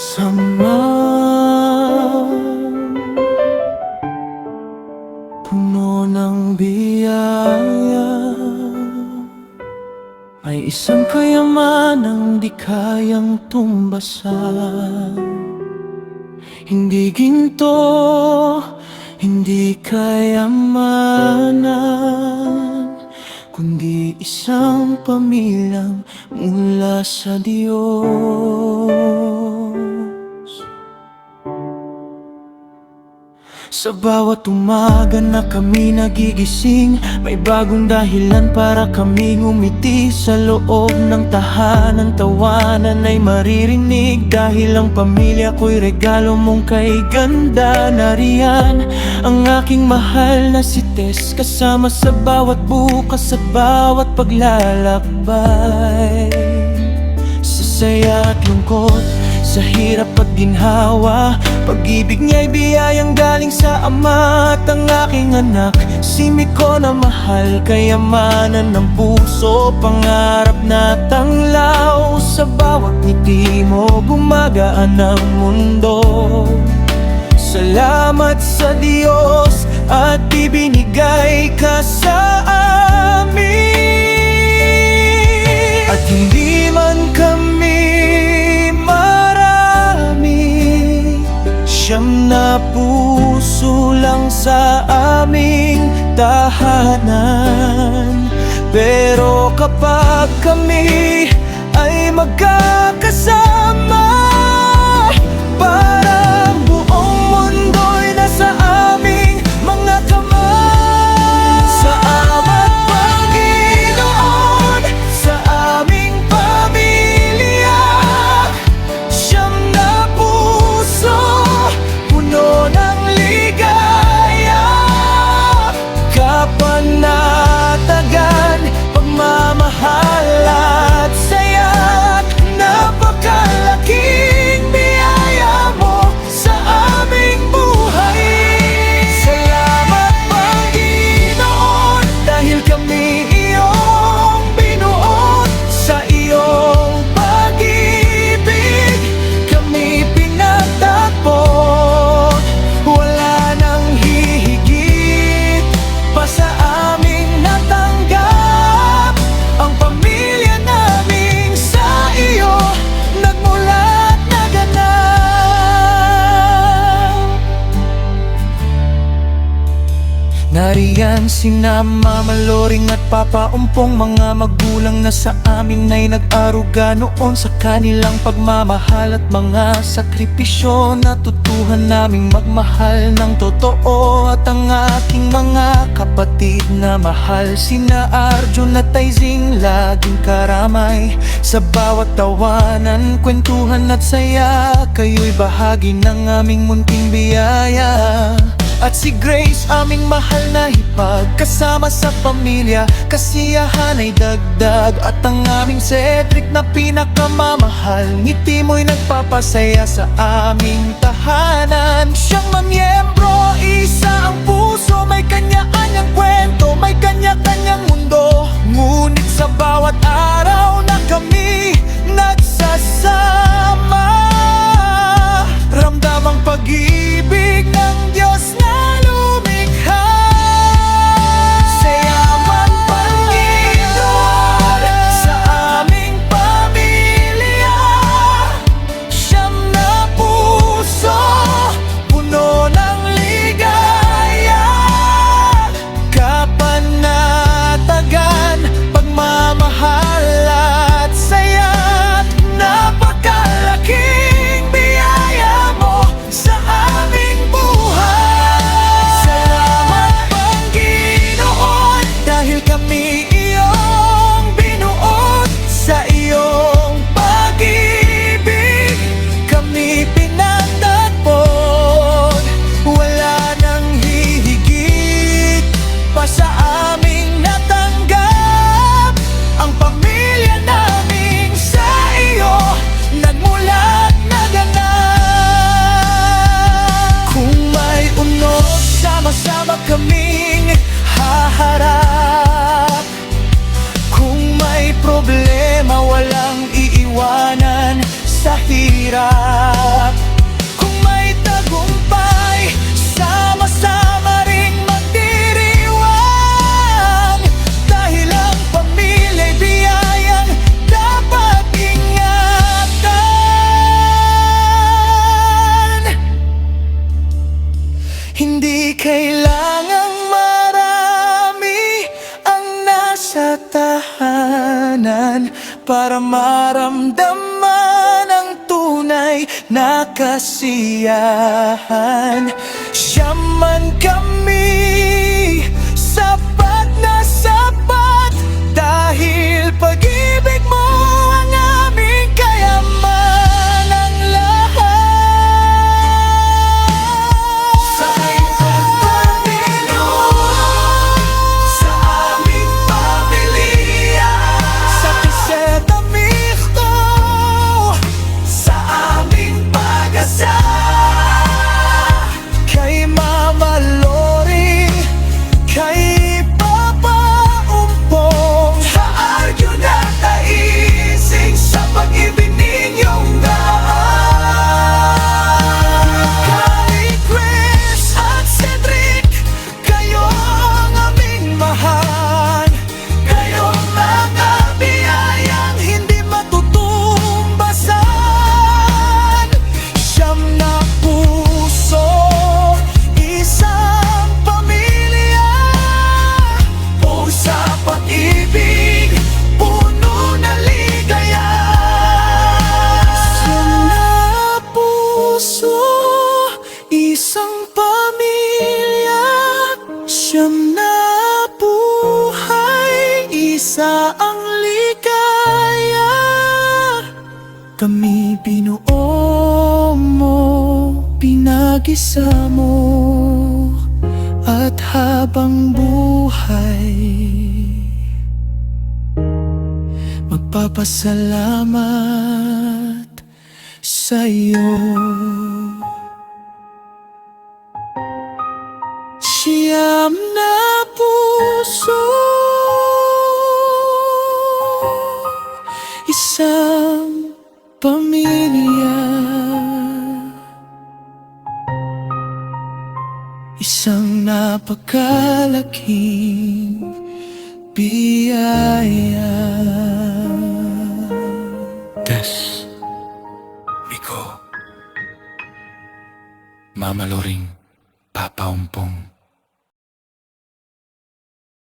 Sama puno ng biyaya, may isang kayamanang di kayang tumbasan. Hindi ginto, hindi kayamanan, kundi isang pamilyang mula sa Diyos. Sa bawat umaga na kami nagigising, may bagong dahilan para kaming umiti. Sa loob ng tahanan, tawanan ay maririnig, dahil ang pamilya ko'y regalo mong kay ganda. Nariyan ang aking mahal na si Tess, kasama sa bawat bukas at bawat paglalakbay. Sa saya at lungkot, sa hirap at ginhawa, pag-ibig niya'y biyayang galing sa Ama. At ang aking anak, si Miko na mahal, kayamanan ng puso, pangarap na tanglaw. Sa bawat ngiti mo, gumagaan ang mundo. Salamat sa Diyos at ibinigay ka sa amin. At hindi man kami siyam na puso lang sa aming tahanan, pero kapag kami ay magkakasama, parang buong mundo'y nasa aming mga kamay. Sa Ama't Panginoon, sa aming pamilya, siyam na puso puno ng ligaya, kapanatagan, pagmamahal at saya. Napakalaking biyaya mo sa aming buhay. Salamat Panginoon, dahil kami iyong binuo. Sa iyong pag-ibig kami pinagtagpo. Nariyan sina Mama Loring at Papa Umpong, mga magulang na sa amin ay nag-aruga noon. Sa kanilang pagmamahal at mga sakripisyo, natutuhan naming magmahal ng totoo. At ang aking mga kapatid na mahal, sina Arjun at Taizing, laging karamay sa bawat tawanan, kwentuhan at saya. Kayo'y bahagi ng aming munting biyaya. At si Grace, aming mahal na hipag, kasama sa pamilya, kasiyahan ay dagdag. At ang aming Cedric na pinakamamahal, ngiti mo'y nagpapasaya sa aming tahanan. Siyang mamiyembro, isa ang puso, may kanya-kanyang kwento, may kanya-kanyang mundo. Ngunit sa bawat araw na kami nagsasama, ramdam ang pag-ibig ng Diyos na lumikha. Salamat Panginoon, sa aming pamilya, siyam na puso puno ng ligaya, para maramdaman ang tunay na kasiyahan. Siya man kami, sapat na sapat, dahil pag-ibig mo ang aming kayamanan lahat. Sa iyong Panginoon, sa aming pamilya, sa Kiseta Mixto, sa aming pag-asa, kay Mama Loring, kay Papa Umpong, sa Arjun at Aising, sa pag-ibig ninyong daan. Kay Chris at Cedric, kayo ang aming mahal. Kayo mga biyayang hindi matutumbasan. Siyam na puso, isang pamilya, buong sa pag-ibig, puno na ligaya. Siyam na puso, isang pamilya, siyam na buhay, isa ang ligaya. Kami binuo mo, pinag-isa mo, at habang buhay magpapasalamat sa'yo. Siyam na puso, isang pamilya, isang napakalaking biyaya. Des, Miko, Mama Loring, Papa Umpong,